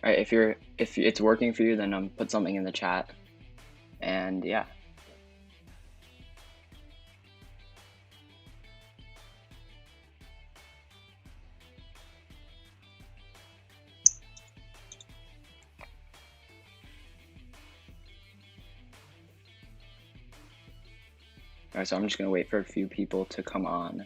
All right, if it's working for you, then put something in the chat, and yeah. All right, so I'm just gonna wait for a few people to come on.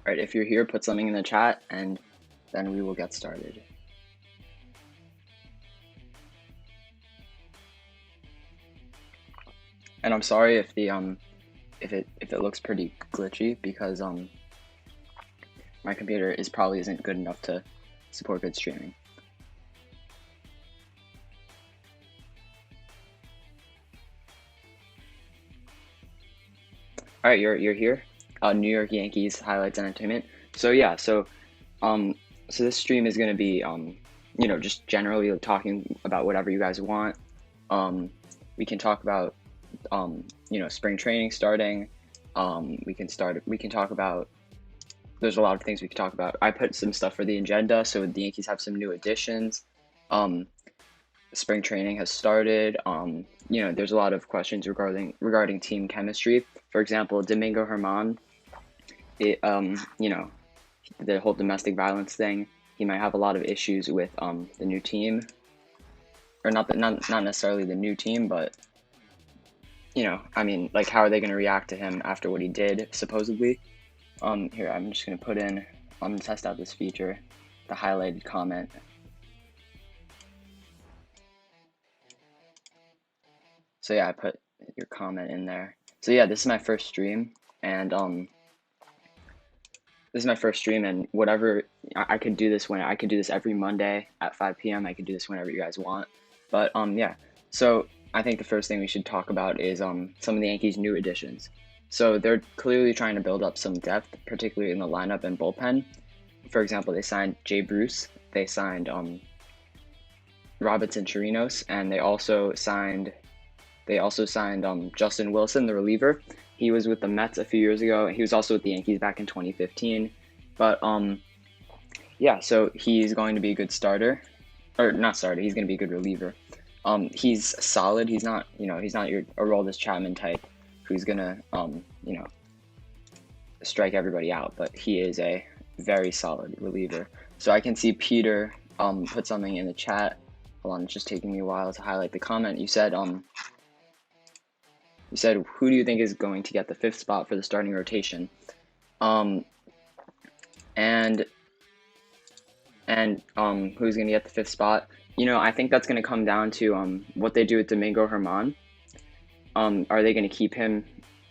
All right, if you're here, put something in the chat, and then we will get started. And I'm sorry if the if it looks pretty glitchy, because my computer probably isn't good enough to support good streaming. All right, you're here. New York Yankees highlights entertainment. So yeah, so this stream is gonna be just generally talking about whatever you guys want. We can talk about spring training starting. We can talk about. There's a lot of things we can talk about. I put some stuff for the agenda, so the Yankees have some new additions. Spring training has started. There's a lot of questions regarding team chemistry. For example, Domingo Germán, the whole domestic violence thing. He might have a lot of issues with the new team, or not necessarily the new team, but like, how are they going to react to him after what he did supposedly? Here, I'm just going to put in. I'm going to test out this feature, the highlighted comment. So yeah, I put your comment in there. So yeah, this is my first stream, and whatever, I could do this every Monday at 5 p.m. I could do this whenever you guys want. But yeah. So I think the first thing we should talk about is some of the Yankees' new additions. So they're clearly trying to build up some depth, particularly in the lineup and bullpen. For example, they signed Jay Bruce, they signed Robinson Chirinos, and they also signed Justin Wilson, the reliever. He was with the Mets a few years ago. He was also with the Yankees back in 2015. But yeah, so he's going to be a good starter, or not starter. He's going to be a good reliever. He's solid. He's not your Aroldis Chapman type who's gonna strike everybody out, but he is a very solid reliever. So I can see Peter put something in the chat. Hold on, it's just taking me a while to highlight the comment. You said who do you think is going to get the 5th spot for the starting rotation? And who's going to get the 5th spot? I think that's going to come down to what they do with Domingo Germán. Are they going to keep him?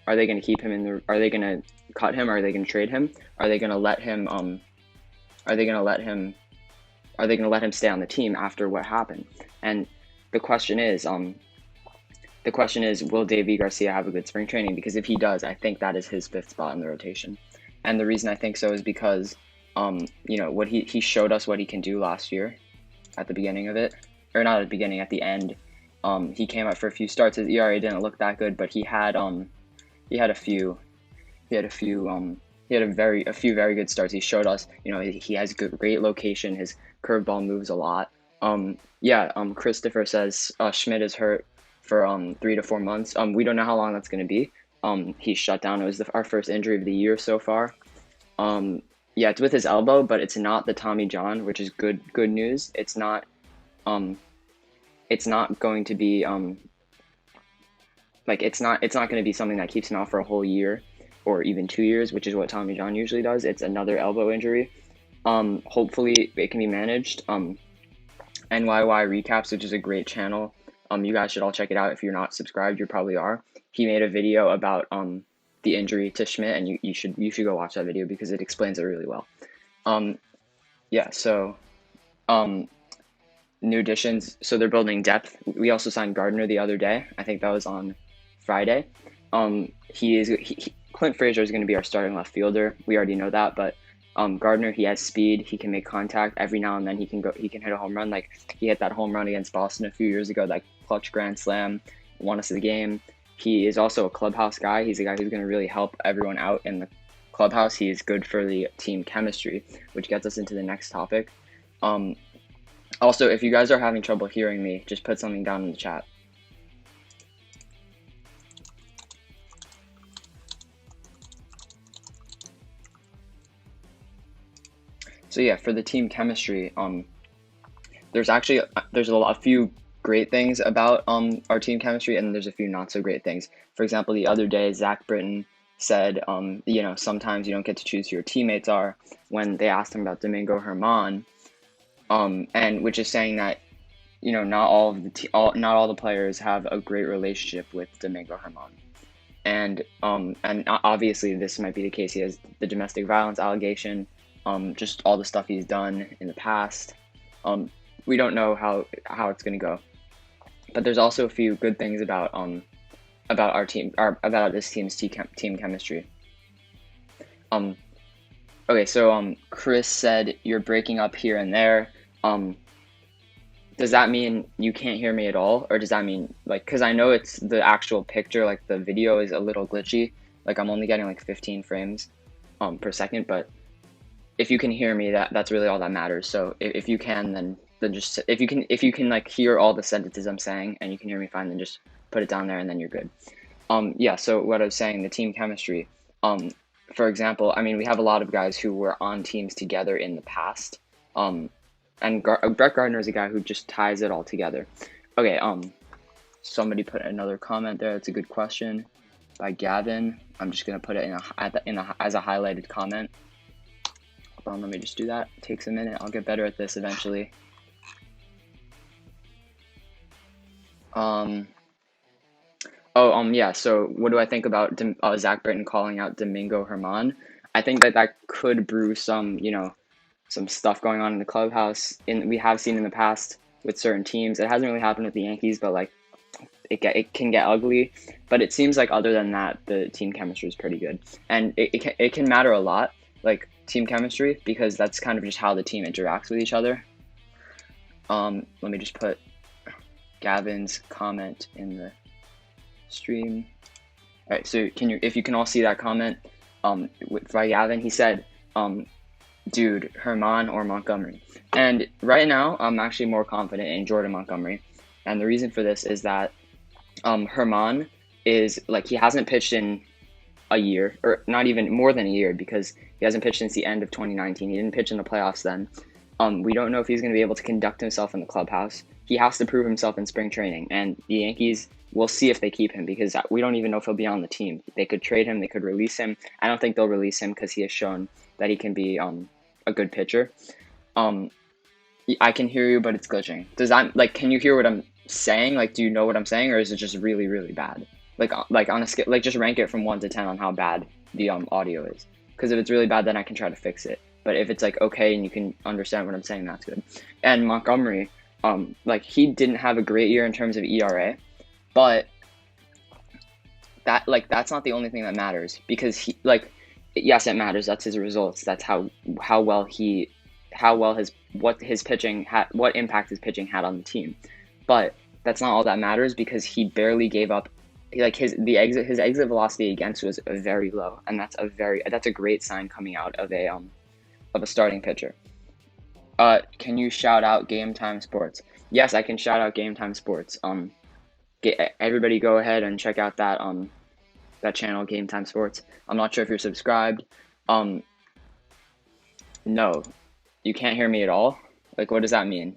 Are they going to keep him in the? Are they going to cut him? Are they going to trade him? Are they going to let him? Are they going to let him? Are they going to let him stay on the team after what happened? And the question is, will Deivi Garcia have a good spring training? Because if he does, I think that is his 5th spot in the rotation. And the reason I think so is because, what he showed us what he can do last year, at the beginning of it, or not at the beginning, at the end. He came out for a few starts. His ERA didn't look that good, but he had a few very good starts. He showed us, he has great location. His curveball moves a lot. Christopher says Schmidt is hurt for 3 to 4 months. We don't know how long that's going to be. He's shut down. It was our first injury of the year so far. It's with his elbow, but it's not the Tommy John, which is good news. It's not going to be it's not going to be something that keeps him out for a whole year or even 2 years, which is what Tommy John usually does. It's another elbow injury. Hopefully it can be managed. NYY Recaps, which is a great channel. You guys should all check it out. If you're not subscribed, you probably are. He made a video about the injury to Schmidt, and you should go watch that video because it explains it really well. New additions. So they're building depth. We also signed Gardner the other day. I think that was on Friday. Clint Frazier is going to be our starting left fielder. We already know that, but Gardner, he has speed. He can make contact every now and then. He can hit a home run. Like he hit that home run against Boston a few years ago. That clutch grand slam, won us the game. He is also a clubhouse guy. He's a guy who's going to really help everyone out in the clubhouse. He is good for the team chemistry, which gets us into the next topic. Also, if you guys are having trouble hearing me, just put something down in the chat. So yeah, for the team chemistry, there's a few great things about our team chemistry, and there's a few not so great things. For example, the other day, Zach Britton said, sometimes you don't get to choose who your teammates are, when they asked him about Domingo Germán, and which is saying that not all the players have a great relationship with Domingo Germán. And obviously this might be the case. He has the domestic violence allegation, just all the stuff he's done in the past. We don't know how it's going to go, but there's also a few good things about our team, about this team's team chemistry. Okay, so Chris said you're breaking up here and there. Does that mean you can't hear me at all, or does that mean, like, because I know it's the actual picture, like the video is a little glitchy, like I'm only getting like 15 frames per second, but if you can hear me, that's really all that matters. So if you can, then just, if you can like hear all the sentences I'm saying and you can hear me fine, then just put it down there and then you're good. Yeah, so what I was saying, the team chemistry, for example, I mean, we have a lot of guys who were on teams together in the past, and Brett Gardner is a guy who just ties it all together. Okay, somebody put another comment there. It's a good question by Gavin. I'm just gonna put it as a highlighted comment. Hold on, let me just do that. It takes a minute. I'll get better at this eventually. Yeah. So what do I think about Zach Britton calling out Domingo Germán? I think that could brew some, some stuff going on in the clubhouse. We have seen in the past with certain teams. It hasn't really happened with the Yankees, but like it can get ugly. But it seems like other than that, the team chemistry is pretty good, and it can matter a lot, like team chemistry, because that's kind of just how the team interacts with each other. Let me just put Gavin's comment in the stream. All right, so if you can all see that comment by Gavin, he said, dude, Germán or Montgomery. And right now, I'm actually more confident in Jordan Montgomery. And the reason for this is that Germán is, like, he hasn't pitched in a year, or not even more than a year, because he hasn't pitched since the end of 2019. He didn't pitch in the playoffs then. We don't know if he's going to be able to conduct himself in the clubhouse. He has to prove himself in spring training, and the Yankees will see if they keep him, because we don't even know if he'll be on the team. They could trade him. They could release him. I don't think they'll release him because he has shown that he can be a good pitcher. I can hear you, but it's glitching. Does that, like, can you hear what I'm saying? Like, do you know what I'm saying, or is it just really, really bad? Like on a scale, like, just rank it from 1 to 10 on how bad the audio is. Because if it's really bad, then I can try to fix it. But if it's like okay and you can understand what I'm saying, that's good. And Montgomery, like, he didn't have a great year in terms of ERA, but that's not the only thing that matters, because he, like, yes, it matters. That's his results. That's what impact his pitching had on the team. But that's not all that matters, because he barely gave up. Like, his exit velocity against was very low, and that's a great sign coming out of a starting pitcher. Can you shout out Game Time Sports? Yes, I can shout out Game Time Sports. Everybody go ahead and check out that channel, Game Time Sports. I'm not sure if you're subscribed. No, you can't hear me at all? Like, what does that mean?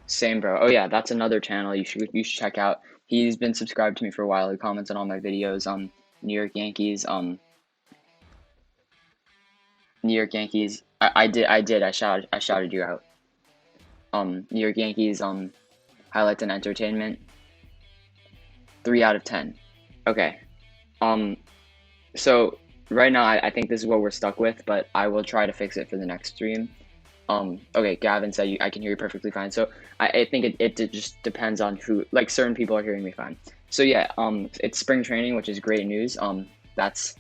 Same, bro. Oh yeah, that's another channel you should check out. He's been subscribed to me for a while. He comments on all my videos on New York Yankees. New York Yankees. I did. I shouted you out. New York Yankees. Highlights and entertainment. 3 out of 10. Okay. So right now I think this is what we're stuck with, but I will try to fix it for the next stream. Okay, Gavin said I can hear you perfectly fine. So I think it just depends on who, like certain people are hearing me fine. So yeah, it's spring training, which is great news. That's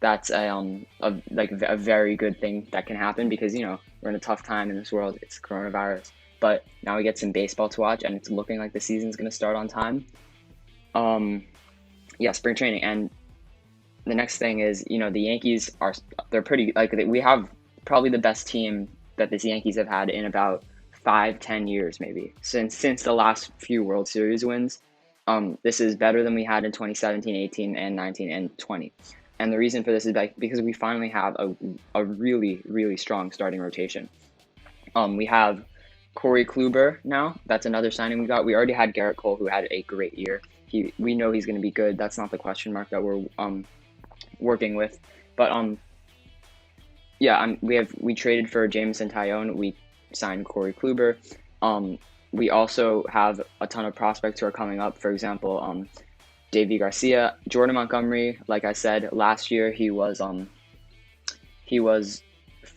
a very good thing that can happen because we're in a tough time in this world. It's coronavirus, but now we get some baseball to watch, and it's looking like the season's gonna start on time. Yeah, spring training, and the next thing is the Yankees they're pretty we have probably the best team that this Yankees have had in about 5-10 years, maybe since the last few World Series wins. This is better than we had in 2017, 18, and 19 and 20. And the reason for this is because we finally have a really, really strong starting rotation. We have Corey Kluber now. That's another signing we got. We already had Garrett Cole, who had a great year. We know he's going to be good. That's not the question mark that we're working with. But yeah, we traded for Jameson Taillon. We signed Corey Kluber. We also have a ton of prospects who are coming up. For example, Davey Garcia, Jordan Montgomery. Like I said, last year he was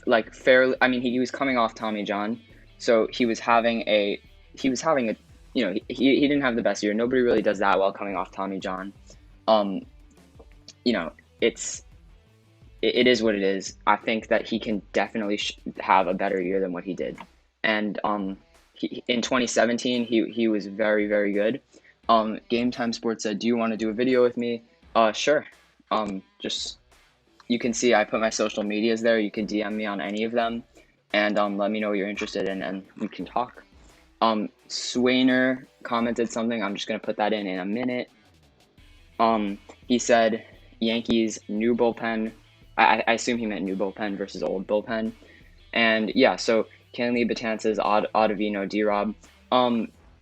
like fairly. I mean, he was coming off Tommy John, so he was having a he didn't have the best year. Nobody really does that well coming off Tommy John. It is what it is. I think that he can definitely have a better year than what he did. And in 2017, he was very, very good. Game Time Sports said, "Do you want to do a video with me?" Sure. Just you can see I put my social medias there. You can DM me on any of them, and let me know what you're interested in, and we can talk. Swainer commented something. I'm just gonna put that in a minute. He said, "Yankees new bullpen." I assume he meant new bullpen versus old bullpen. And yeah, so Kenley, Betances, Ottavino, D-Rob.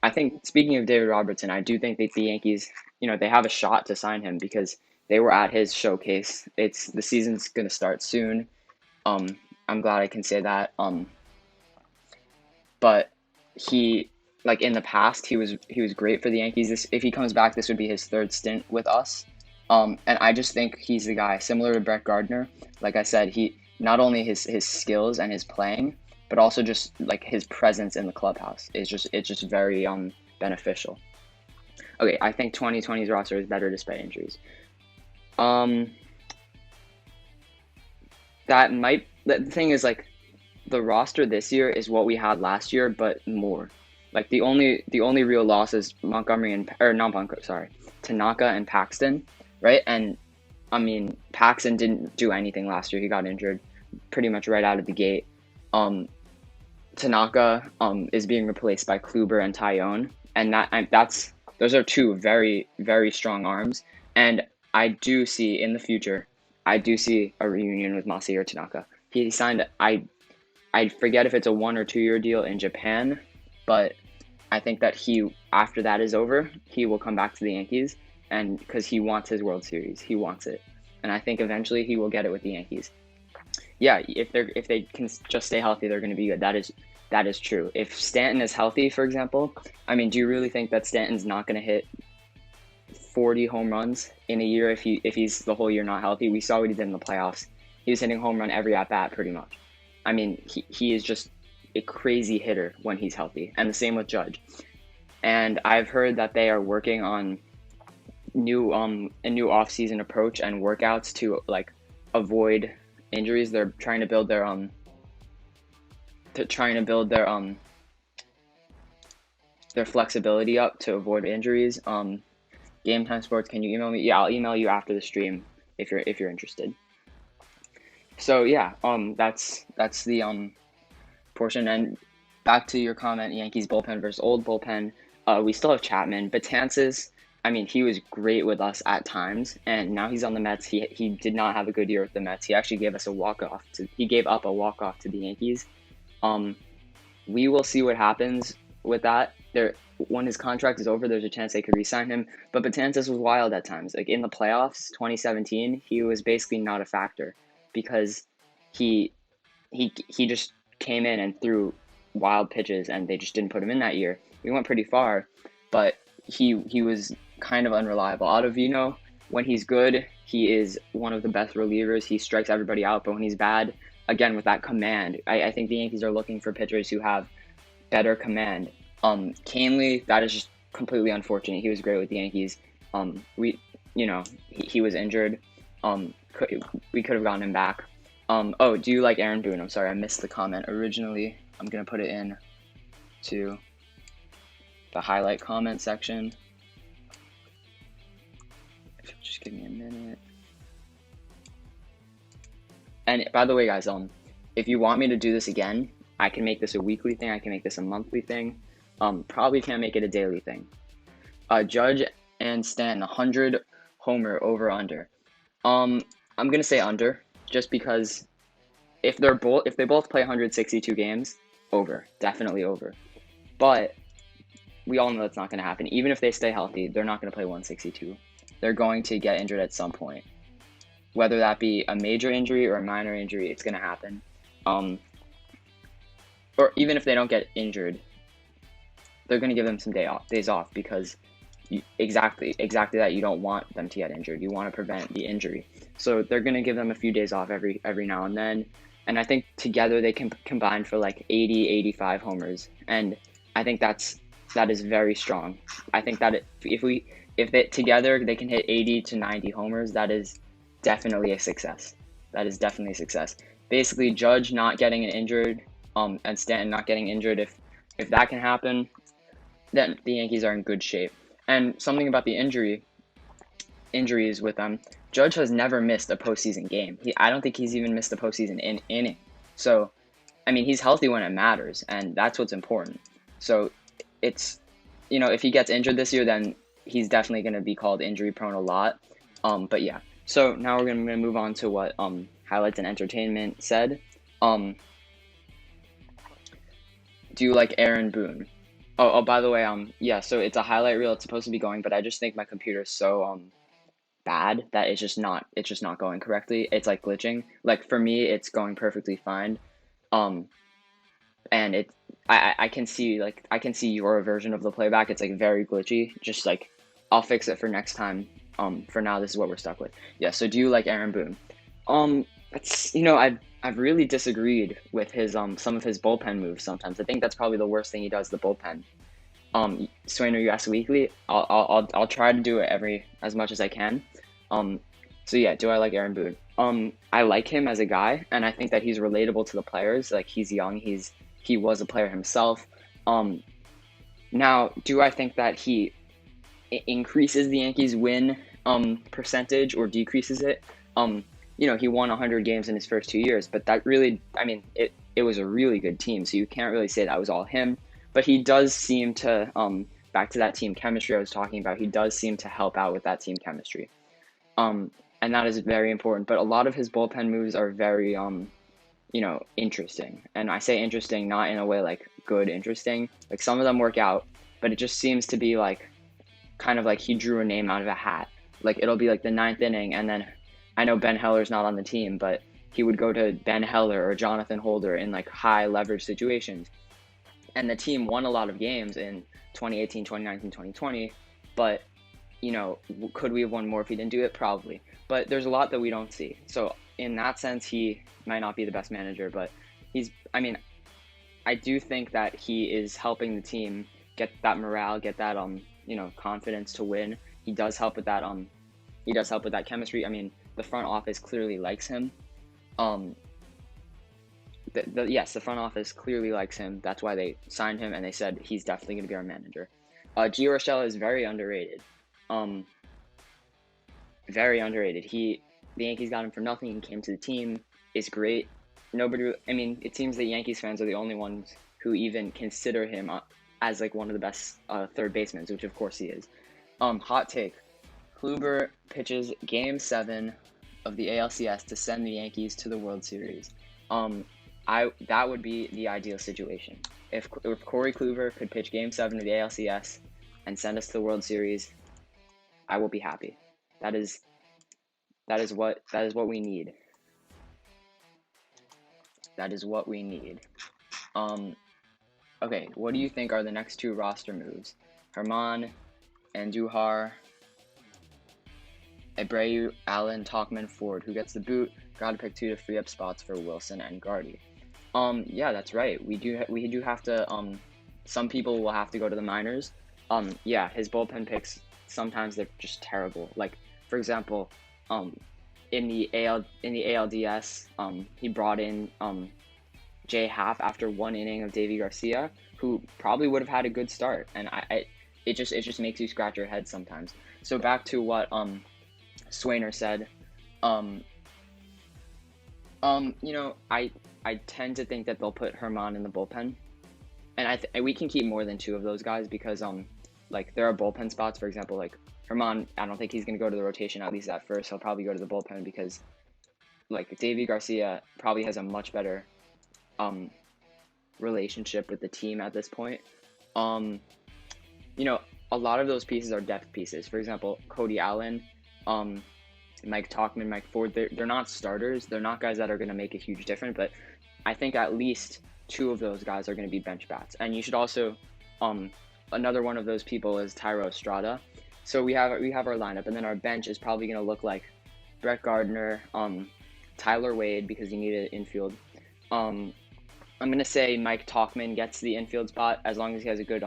I think, speaking of David Robertson, I do think that the Yankees, they have a shot to sign him because they were at his showcase. The season's going to start soon. I'm glad I can say that. But he, like in the past, he was great for the Yankees. If he comes back, this would be his third stint with us. And I just think he's the guy, similar to Brett Gardner. Like I said, he not only his skills and his playing, but also just like his presence in the clubhouse it's just very beneficial. Okay, I think 2020's roster is better despite injuries. The thing is, like, the roster this year is what we had last year, but more. Like the only real loss is Tanaka and Paxton. Right, and I mean Paxton didn't do anything last year. He got injured pretty much right out of the gate. Tanaka is being replaced by Kluber and Taillon, and those are two very, very strong arms. And I do see in the future, a reunion with Masahiro Tanaka. He signed I forget if it's a 1 or 2 year deal in Japan, but I think that after that is over, he will come back to the Yankees. And because he wants his World Series, he wants it, and I think eventually he will get it with the Yankees. Yeah, if they can just stay healthy, they're going to be good. That is true. If Stanton is healthy, for example, I mean, do you really think that Stanton's not going to hit 40 home runs in a year if he's the whole year not healthy? We saw what he did in the playoffs. He was hitting home run every at bat, pretty much. I mean, he is just a crazy hitter when he's healthy, and the same with Judge. And I've heard that they are working on a new off-season approach and workouts to like avoid injuries. They're trying to build their flexibility up to avoid injuries. Game Time Sports, can you email me? Yeah, I'll email you after the stream if you're interested. So yeah, that's the portion. And back to your comment, Yankees bullpen versus old bullpen. We still have Chapman. Betances, I mean, he was great with us at times, and now he's on the Mets. He did not have a good year with the Mets. He actually gave us he gave up a walk-off to the Yankees. We will see what happens with that. When his contract is over, there's a chance they could re-sign him. But Betances was wild at times. Like in the playoffs, 2017, he was basically not a factor because he just came in and threw wild pitches, and they just didn't put him in that year. We went pretty far, but he was kind of unreliable. Ottavino, when he's good, he is one of the best relievers. He strikes everybody out, but when he's bad, again with that command, I think the Yankees are looking for pitchers who have better command. Canley, that is just completely unfortunate. He was great with the Yankees. He was injured. We could have gotten him back. Oh, do you like Aaron Boone? I'm sorry, I missed the comment originally. I'm gonna put it in to the highlight comment section. Just give me a minute. And by the way, guys, if you want me to do this again, I can make this a weekly thing. I can make this a monthly thing. Probably can't make it a daily thing. Judge and Stanton, 100 homer over under. I'm gonna say under, just because if they both play 162 games, over, definitely over. But we all know that's not gonna happen. Even if they stay healthy, they're not gonna play 162. They're going to get injured at some point. Whether that be a major injury or a minor injury, it's gonna happen. Or even if they don't get injured, they're gonna give them some days off because exactly that, you don't want them to get injured. You want to prevent the injury, so they're gonna give them a few days off every now and then. And I think together they can combine for like 80-85 homers, and I think that is very strong. I think that if they together they can hit 80 to 90 homers, that is definitely a success. That is definitely a success. Basically, Judge not getting injured, and Stanton not getting injured. If that can happen, then the Yankees are in good shape. And something about the injuries with them, Judge has never missed a postseason game. I don't think he's even missed a postseason inning. So, I mean, he's healthy when it matters, and that's what's important. So, it's, if he gets injured this year, then he's definitely going to be called injury prone a lot. But yeah. So now we're going to move on to what Highlights and Entertainment said. Do you like Aaron Boone? Oh, by the way, yeah, so it's a highlight reel. It's supposed to be going, but I just think my computer is so bad that it's just not going correctly. It's like glitching. Like for me, it's going perfectly fine. And I can see your version of the playback. It's like very glitchy. Just like I'll fix it for next time. For now, this is what we're stuck with. Yeah. So do you like Aaron Boone? It's I've really disagreed with his some of his bullpen moves sometimes. I think that's probably the worst thing he does, the bullpen. Swainer, you asked weekly. I'll try to do it as much as I can. So yeah, do I like Aaron Boone? I like him as a guy, and I think that he's relatable to the players. Like he's young, he was a player himself. Now, do I think that he increases the Yankees win percentage or decreases it? He won 100 games in his first 2 years, but that really, it was a really good team, so you can't really say that was all him. But he does seem to, back to that team chemistry I was talking about, he does seem to help out with that team chemistry. And that is very important. But a lot of his bullpen moves are very, interesting. And I say interesting not in a way like good interesting. Like some of them work out, but it just seems to be like kind of like he drew a name out of a hat. Like it'll be like the 9th inning, and then I know Ben Heller's not on the team, but he would go to Ben Heller or Jonathan Holder in like high leverage situations. And the team won a lot of games in 2018, 2019, 2020, but could we have won more if he didn't do it? Probably. But there's a lot that we don't see. So in that sense, he might not be the best manager, but I do think that he is helping the team get that morale, get that confidence to win. He does help with that chemistry. The front office clearly likes him. Yes, the front office clearly likes him. That's why they signed him, and they said he's definitely going to be our manager. Gio Urshela is very underrated. Very underrated. The Yankees got him for nothing. He came to the team. Is great. It seems that Yankees fans are the only ones who even consider him as like one of the best third basemen, which of course he is. Hot take: Kluber pitches Game 7 of the ALCS to send the Yankees to the World Series. That would be the ideal situation. If Corey Kluber could pitch Game 7 of the ALCS and send us to the World Series, I will be happy. That is what we need. That is what we need. Okay, what do you think are the next 2 roster moves? Herman, Andujar, Abreu, Allen, Tauchman, Ford. Who gets the boot? Got to pick 2 to free up spots for Wilson and Gardy. Yeah, that's right. We do have to. Some people will have to go to the minors. Yeah, his bullpen picks sometimes they're just terrible. Like for example, in the ALDS, he brought in Jay Happ after 1 inning of Davy Garcia, who probably would have had a good start, and it just makes you scratch your head sometimes. So back to what Swainer said, I tend to think that they'll put Herman in the bullpen, and we can keep more than 2 of those guys because like there are bullpen spots. For example, like Herman, I don't think he's gonna go to the rotation at least at first. He'll probably go to the bullpen because like Davy Garcia probably has a much better relationship with the team at this point. A lot of those pieces are depth pieces. For example, Cody Allen, Mike Tauchman, Mike Ford, they're not starters. They're not guys that are going to make a huge difference, but I think at least 2 of those guys are going to be bench bats. And you should also, another one of those people is Tyro Estrada. So we have our lineup, and then our bench is probably going to look like Brett Gardner, Tyler Wade, because you need an infield. I'm going to say Mike Tauchman gets the infield spot as long as he has a good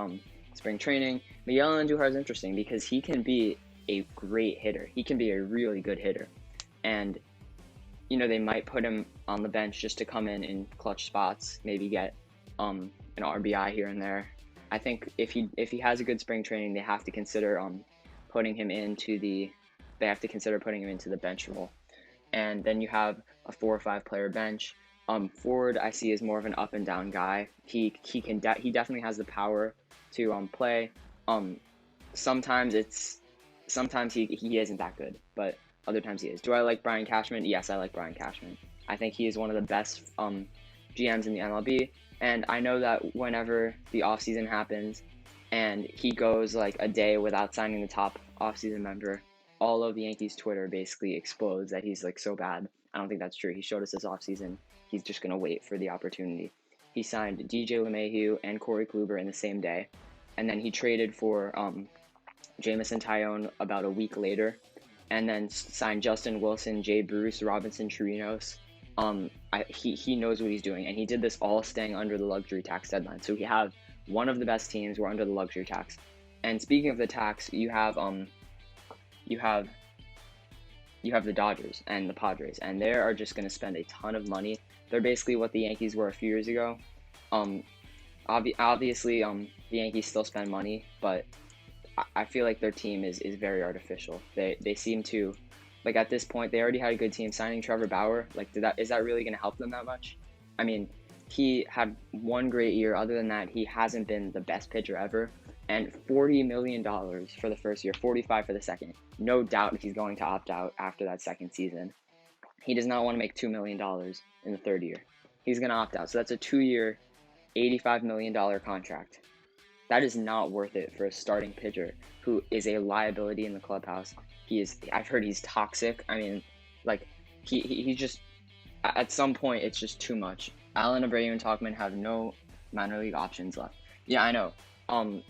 spring training. Miguel Andujar is interesting because he can be a great hitter. He can be a really good hitter. And, they might put him on the bench just to come in clutch spots, maybe get an RBI here and there. I think if he has a good spring training, they have to consider putting him into the bench role. And then you have a 4 or 5 player bench. Ford, I see, is more of an up and down guy. He definitely has the power to play. Sometimes he isn't that good, but other times he is. Do I like Brian Cashman? Yes, I like Brian Cashman. I think he is one of the best GMs in the MLB, and I know that whenever the offseason happens and he goes like a day without signing the top offseason member, all of the Yankees Twitter basically explodes that he's like so bad. I don't think that's true. He showed us this offseason. He's just going to wait for the opportunity. He signed DJ LeMahieu and Corey Kluber in the same day, and then he traded for Jamison Tyone about a week later, and then signed Justin Wilson, Jay Bruce, Robinson Chirinos. He knows what he's doing, and he did this all staying under the luxury tax deadline. So we have one of the best teams. We're under the luxury tax. And speaking of the tax, you have the Dodgers and the Padres, and they are just going to spend a ton of money. They're basically what the Yankees were a few years ago. Obviously, the Yankees still spend money, but I feel like their team is very artificial. They seem to, like at this point, they already had a good team. Signing Trevor Bauer, is that really going to help them that much? I mean, he had one great year. Other than that, he hasn't been the best pitcher ever. And $40 million for the first year, $45 for the second. No doubt he's going to opt out after that second season. He does not want to make $2 million in the third year. He's going to opt out. So that's a 2-year, $85 million contract. That is not worth it for a starting pitcher who is a liability in the clubhouse. I've heard he's toxic. I mean, like, he's just, at some point, it's just too much. Allen, Abreu, and Tauchman have no minor league options left. Yeah, I know.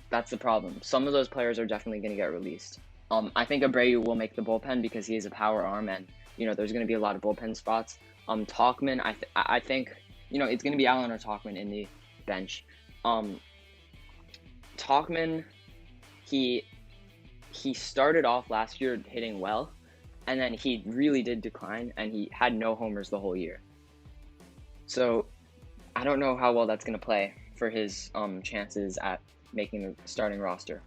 That's the problem. Some of those players are definitely going to get released. I think Abreu will make the bullpen because he has a power arm, and there's going to be a lot of bullpen spots. Tauchman, I think it's going to be Allen or Tauchman in the bench. Tauchman, he started off last year hitting well, and then he really did decline, and he had no homers the whole year. So I don't know how well that's going to play for his chances at making the starting roster.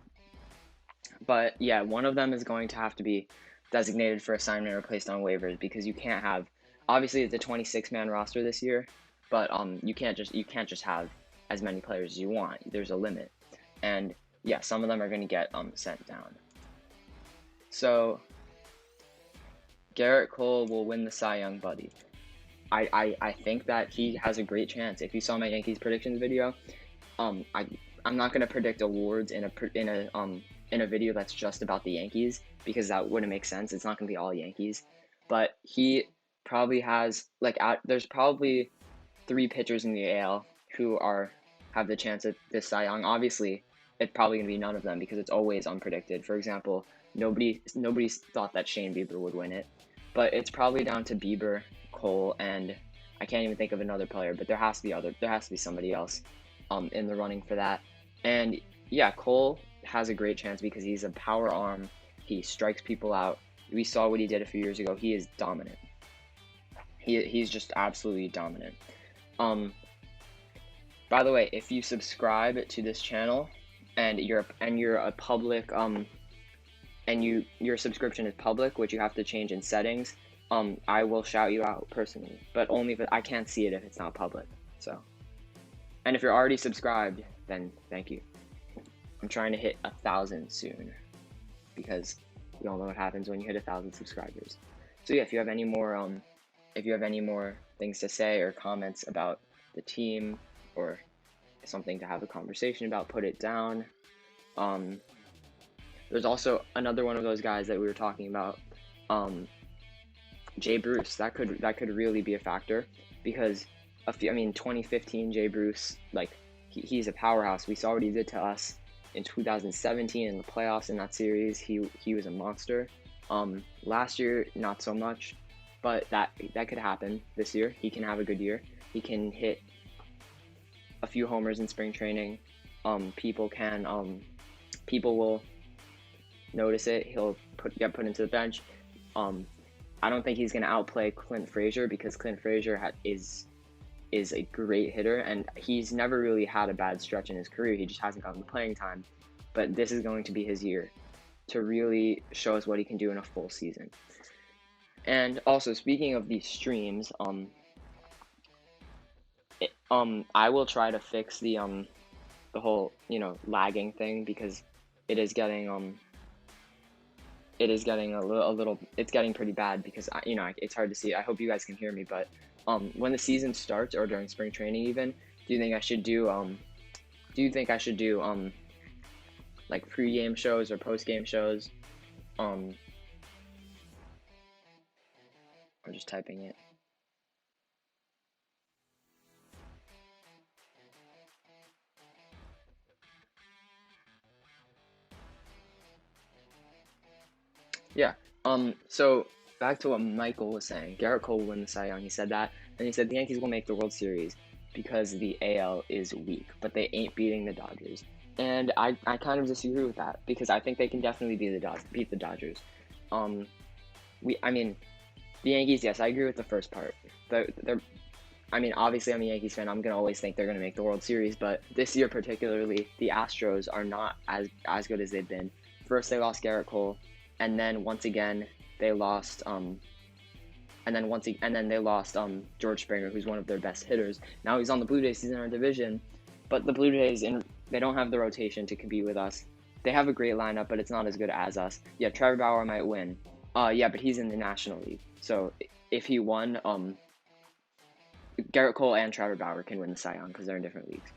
But yeah, one of them is going to have to be designated for assignment or placed on waivers because you can't have, obviously it's a 26-man roster this year, but you can't just have as many players as you want. There's a limit. And yeah, some of them are going to get sent down. So Garrett Cole will win the Cy Young, buddy. I think that he has a great chance. If you saw my Yankees predictions video, I'm not going to predict awards in a video that's just about the Yankees because that wouldn't make sense. It's not going to be all Yankees. But he probably has there's probably 3 pitchers in the AL who have the chance at this Cy Young. Obviously, it's probably going to be none of them because it's always unpredicted. For example, nobody thought that Shane Bieber would win it, but it's probably down to Bieber, Cole, and I can't even think of another player, but there has to be somebody else in the running for that. And yeah, Cole has a great chance because he's a power arm. He strikes people out. We saw what he did a few years ago. He is dominant. He's just absolutely dominant. By the way, if you subscribe to this channel and you're a public and your subscription is public, which you have to change in settings, I will shout you out personally, but only if I can't see it if it's not public. So, and if you're already subscribed, then thank you. I'm trying to hit 1,000 soon because we all know what happens when you hit 1,000 subscribers. So yeah, if you have any more things to say or comments about the team or something to have a conversation about, put it down. There's also another one of those guys that we were talking about, Jay Bruce. That could really be a factor because 2015 Jay Bruce, like he's a powerhouse. We saw what he did to us in 2017 in the playoffs in that series. He was a monster. Last year not so much, but that could happen this year. He can have a good year. He can hit a few homers in spring training. People will notice it. He'll get put into the bench. I don't think he's going to outplay Clint Frazier because Clint Frazier is a great hitter, and he's never really had a bad stretch in his career. He just hasn't gotten the playing time. But this is going to be his year to really show us what he can do in a full season. And also, speaking of these streams, I will try to fix the whole lagging thing because it is getting it's getting pretty bad because it's hard to see. I hope you guys can hear me, but when the season starts or during spring training even, do you think I should do like pre-game shows or post-game shows? I'm just typing it. Yeah. So back to what Michael was saying. Garrett Cole will win the Cy Young. He said that, and he said the Yankees will make the World Series because the AL is weak, but they ain't beating the Dodgers. And I kind of disagree with that because I think they can definitely beat the Dodgers. The Yankees, yes, I agree with the first part. Obviously I'm a Yankees fan. I'm gonna always think they're gonna make the World Series, but this year particularly, the Astros are not as good as they've been. First they lost Garrett Cole, and then once again they lost they lost George Springer, who's one of their best hitters. Now he's on the Blue Jays. He's in our division, but the Blue Jays they don't have the rotation to compete with us. They have a great lineup, but it's not as good as us. Yeah, Trevor Bauer might win. Yeah, but he's in the National League, so if he won, Garrett Cole and Trevor Bauer can win the Cy Young because they're in different leagues.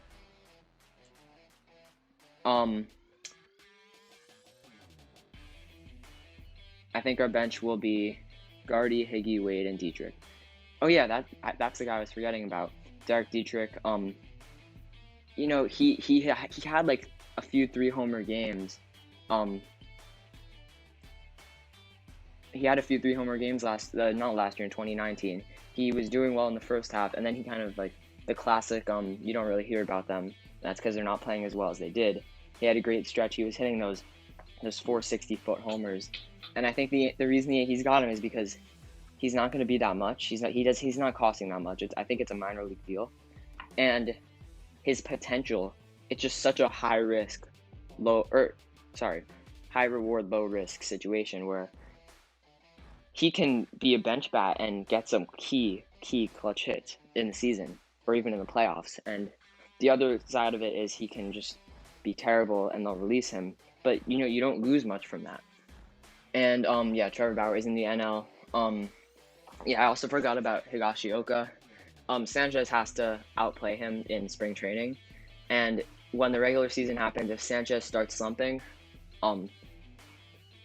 I think our bench will be Gardy, Higgy, Wade, and Dietrich. Oh yeah, that's the guy I was forgetting about. Derek Dietrich. He had like a few 3-homer games. He had a few 3-homer games not last year in 2019. He was doing well in the first half, and then he kind of like the classic. You don't really hear about them. That's because they're not playing as well as they did. He had a great stretch. He was hitting those 460-foot homers, and I think the reason he's got him is because he's not going to be that much. He's not costing that much. I think it's a minor league deal, and his potential. It's just such a high reward, low risk situation where he can be a bench bat and get some key clutch hits in the season or even in the playoffs. And the other side of it is he can just be terrible and they'll release him. But you don't lose much from that. And Trevor Bauer is in the NL. I also forgot about Higashioka. Sanchez has to outplay him in spring training. And when the regular season happens, if Sanchez starts slumping,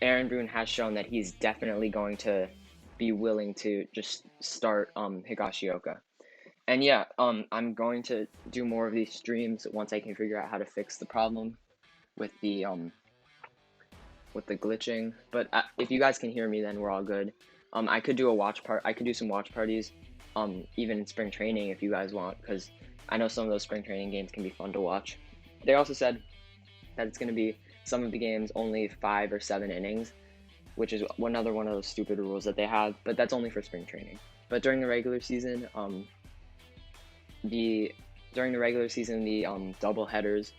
Aaron Boone has shown that he's definitely going to be willing to just start Higashioka. And I'm going to do more of these streams once I can figure out how to fix the problem. with the glitching. But if you guys can hear me, then we're all good. I could do I could do some watch parties, even in spring training if you guys want, because I know some of those spring training games can be fun to watch. They also said that it's going to be some of the games only 5 or 7 innings, which is another one of those stupid rules that they have, but that's only for spring training. But during the regular season, the double headers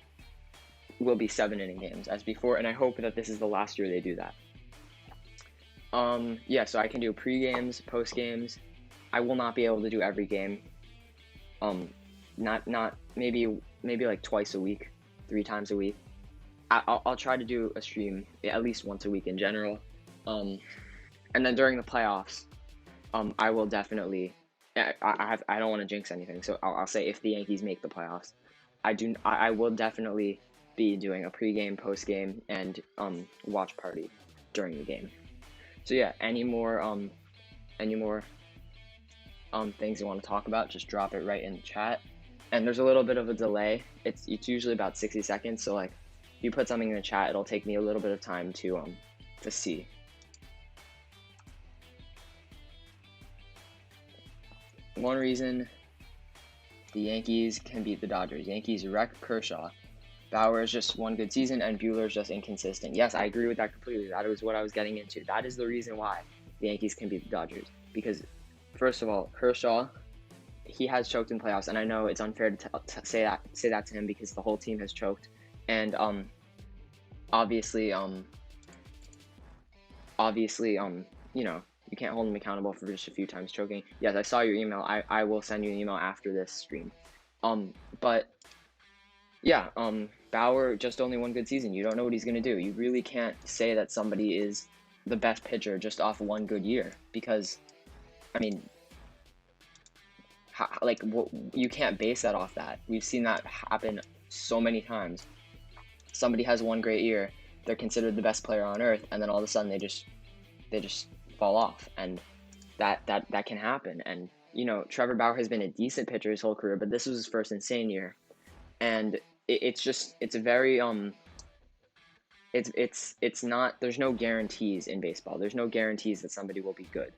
will be 7-inning games as before, and I hope that this is the last year they do that. Yeah, so I can do pre-games, post-games. I will not be able to do every game. Not maybe like twice a week, 3 times a week. I'll try to do a stream at least once a week in general. And then during the playoffs, I will definitely. I don't want to jinx anything, so I'll say if the Yankees make the playoffs, I will definitely be doing a pregame, postgame, and watch party during the game. So yeah, any more things you want to talk about, just drop it right in the chat. And there's a little bit of a delay. It's usually about 60 seconds. So like, if you put something in the chat, it'll take me a little bit of time to see. One reason the Yankees can beat the Dodgers. Yankees wreck Kershaw. Bauer is just one good season, and Buehler is just inconsistent. Yes, I agree with that completely. That was what I was getting into. That is the reason why the Yankees can beat the Dodgers. Because, first of all, Kershaw, he has choked in playoffs, and I know it's unfair to say that to him because the whole team has choked, and obviously, you know, you can't hold him accountable for just a few times choking. Yes, I saw your email. I will send you an email after this stream. But yeah, Bauer just only one good season. You don't know what he's gonna do. You really can't say that somebody is the best pitcher just off one good year because, I mean, you can't base that off that. We've seen that happen so many times. Somebody has one great year, they're considered the best player on earth, and then all of a sudden they just fall off, and that can happen. And you know, Trevor Bauer has been a decent pitcher his whole career, but this was his first insane year, and it's a very it's not, there's no guarantees in baseball. There's no guarantees that somebody will be good.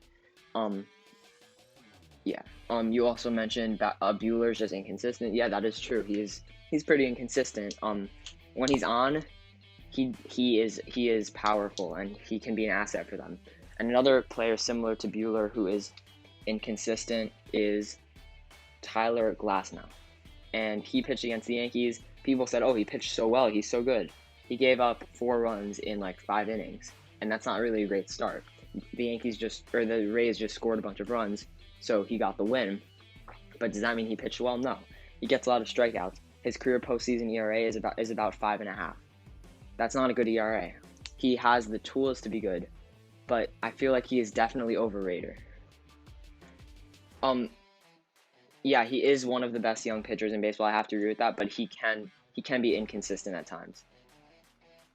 Yeah. You also mentioned Buehler's just inconsistent. Yeah, that is true. He's pretty inconsistent. When he's on, he is powerful and he can be an asset for them. And another player similar to Buehler who is inconsistent is Tyler Glasnow. And he pitched against the Yankees. People said, "Oh, he pitched so well. He's so good." He gave up 4 runs in like 5 innings, and that's not really a great start. The Rays just scored a bunch of runs, so he got the win. But does that mean he pitched well? No. He gets a lot of strikeouts. His career postseason ERA is about 5.5. That's not a good ERA. He has the tools to be good, but I feel like he is definitely overrated. Yeah, he is one of the best young pitchers in baseball. I have to agree with that, but he can be inconsistent at times.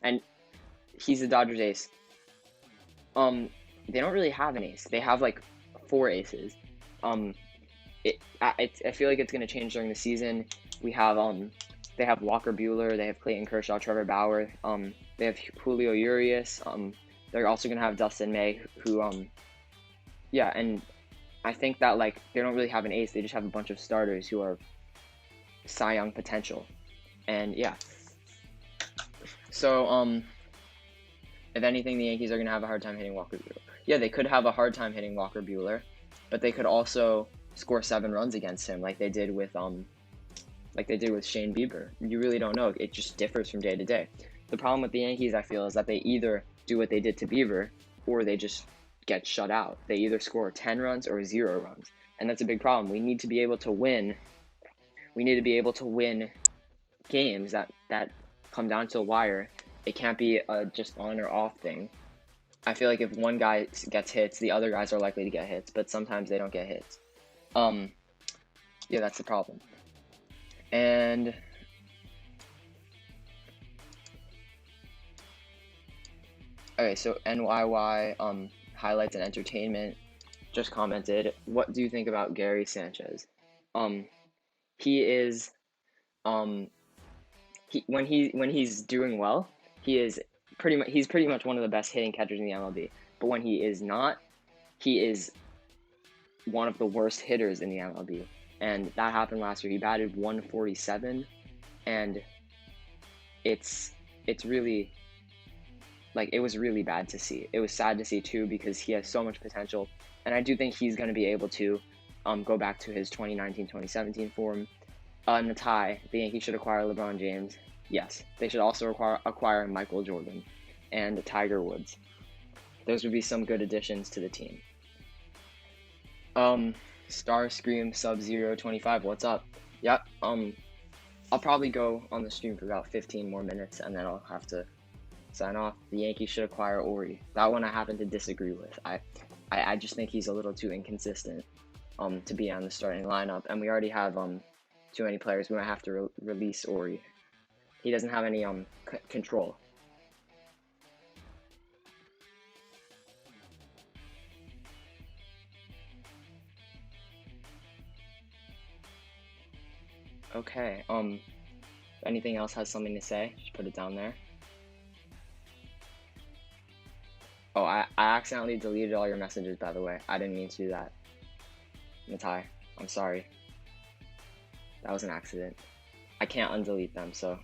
And he's the Dodgers ace. They don't really have an ace. They have like 4 aces. I feel like it's going to change during the season. They have Walker Buehler, they have Clayton Kershaw, Trevor Bauer, they have Julio Urias. They're also going to have Dustin May, who yeah, and I think that like they don't really have an ace. They just have a bunch of starters who are Cy Young potential. And yeah. So if anything, the Yankees are going to have a hard time hitting Walker Buehler. Yeah, they could have a hard time hitting Walker Buehler, but they could also score 7 runs against him like they did with Shane Bieber. You really don't know. It just differs from day to day. The problem with the Yankees, I feel, is that they either do what they did to Bieber or they just get shut out. They either score 10 runs or 0 runs, and that's a big problem. We need to be able to win. We need to be able to win games that come down to the wire. It can't be a just on or off thing. I feel like if one guy gets hits, the other guys are likely to get hits, but sometimes they don't get hits. Yeah, that's the problem. And okay, so NYY highlights and entertainment just commented, what do you think about Gary Sanchez? He is when he's doing well, he's pretty much one of the best hitting catchers in the MLB. But when he is not, he is one of the worst hitters in the MLB. And that happened last year. He batted 147, and it's really, like, it was really bad to see. It was sad to see too, because he has so much potential, and I do think he's going to be able to go back to his 2019-2017 form. In the tie, the Yankees should acquire LeBron James. Yes, they should also acquire Michael Jordan and Tiger Woods. Those would be some good additions to the team. Starscream Sub-025, what's up? Yep. I'll probably go on the stream for about 15 more minutes, and then I'll have to sign off. The Yankees should acquire Ori. That one I happen to disagree with. I just think he's a little too inconsistent to be on the starting lineup, and we already have too many players. We might have to release Ori. He doesn't have any control. Okay. If anything else has something to say, just put it down there. Oh, I accidentally deleted all your messages, by the way. I didn't mean to do that. Matai, I'm sorry. That was an accident. I can't undelete them, so.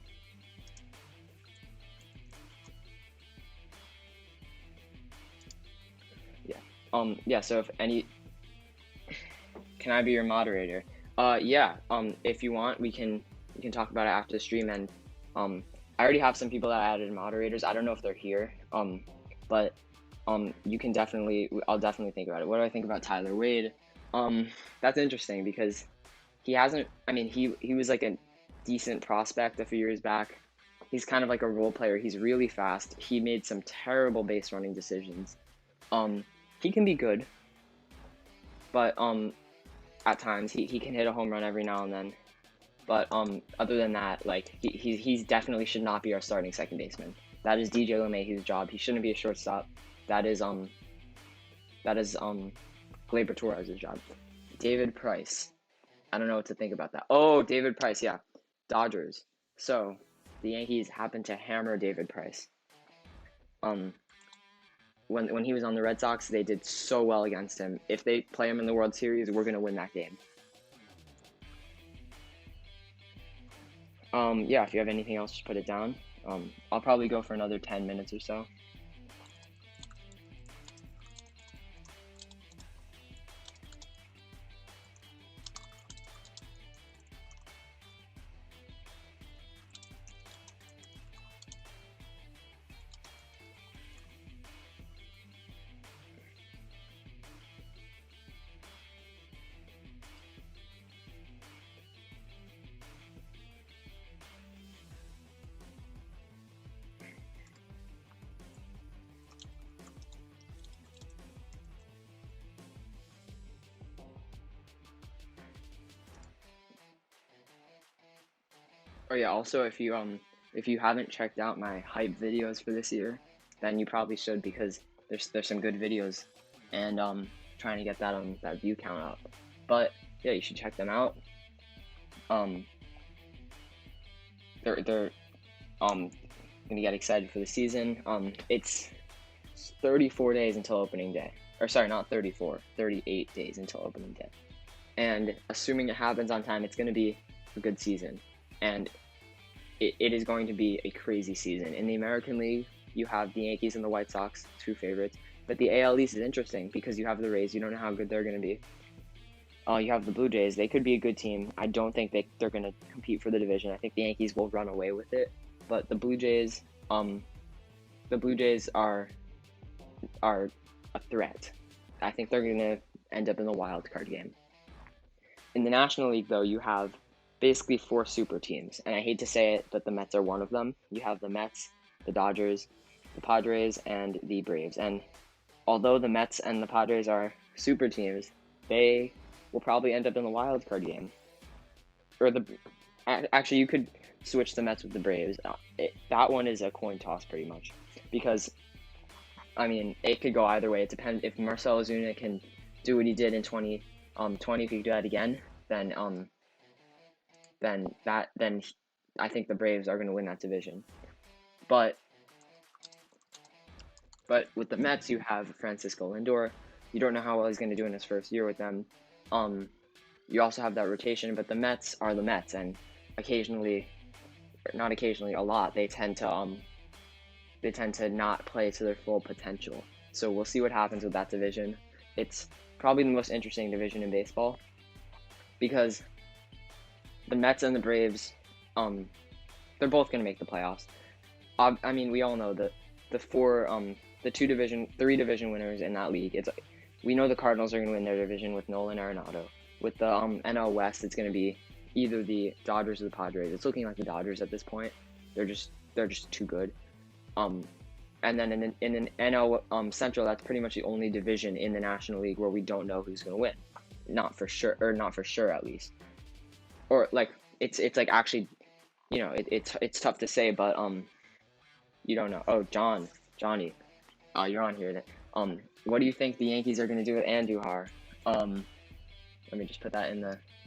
Yeah. Yeah, so if any... Can I be your moderator? Yeah, if you want, we can talk about it after the stream, and I already have some people that I added moderators. I don't know if they're here, but you can I'll definitely think about it. What do I think about Tyler Wade? That's interesting, because he hasn't, I mean, he was like a decent prospect a few years back. He's kind of like a role player. He's really fast. He made some terrible base running decisions. He can be good, but at times he can hit a home run every now and then. But other than that, like, he definitely should not be our starting second baseman. That is DJ LeMahieu's job. He shouldn't be a shortstop. That is Gleyber Torres' job. David Price. I don't know what to think about that. Oh, David Price, yeah. Dodgers. So the Yankees happened to hammer David Price. When he was on the Red Sox, they did so well against him. If they play him in the World Series, we're gonna win that game. Yeah, if you have anything else, just put it down. I'll probably go for another 10 minutes or so. Oh yeah, also if you haven't checked out my hype videos for this year, then you probably should, because there's some good videos, and trying to get that view count up. But yeah, you should check them out. They're gonna get excited for the season. It's 34 days until opening day. Or sorry, not 34, 38 days until opening day. And assuming it happens on time, it's gonna be a good season. And it is going to be a crazy season. In the American League, you have the Yankees and the White Sox, two favorites. But the AL East is interesting, because you have the Rays. You don't know how good they're going to be. You have the Blue Jays. They could be a good team. I don't think they're going to compete for the division. I think the Yankees will run away with it. But the Blue Jays are a threat. I think they're going to end up in the wild card game. In the National League, though, you have basically four super teams, and I hate to say it, but the Mets are one of them. You have the Mets, the Dodgers, the Padres, and the Braves. And although the Mets and the Padres are super teams, they will probably end up in the wild card game. Or actually, you could switch the Mets with the Braves. That one is a coin toss, pretty much, because I mean, it could go either way. It depends if Marcell Ozuna can do what he did in 2020. If he could do that again, then I think the Braves are going to win that division. But with the Mets, you have Francisco Lindor. You don't know how well he's going to do in his first year with them. You also have that rotation, but the Mets are the Mets, and occasionally, not occasionally, a lot, they tend to not play to their full potential. So we'll see what happens with that division. It's probably the most interesting division in baseball because the Mets and the Braves, they're both going to make the playoffs. I mean, we all know that the three division winners in that league. We know the Cardinals are going to win their division with Nolan Arenado. With the NL West, it's going to be either the Dodgers or the Padres. It's looking like the Dodgers at this point. They're just too good. And then in an NL Central, that's pretty much the only division in the National League where we don't know who's going to win. Not for sure at least. Or like it's like actually, it's tough to say, but you don't know. Oh, Johnny, you're on here. What do you think the Yankees are going to do with Andujar? Let me just put that in the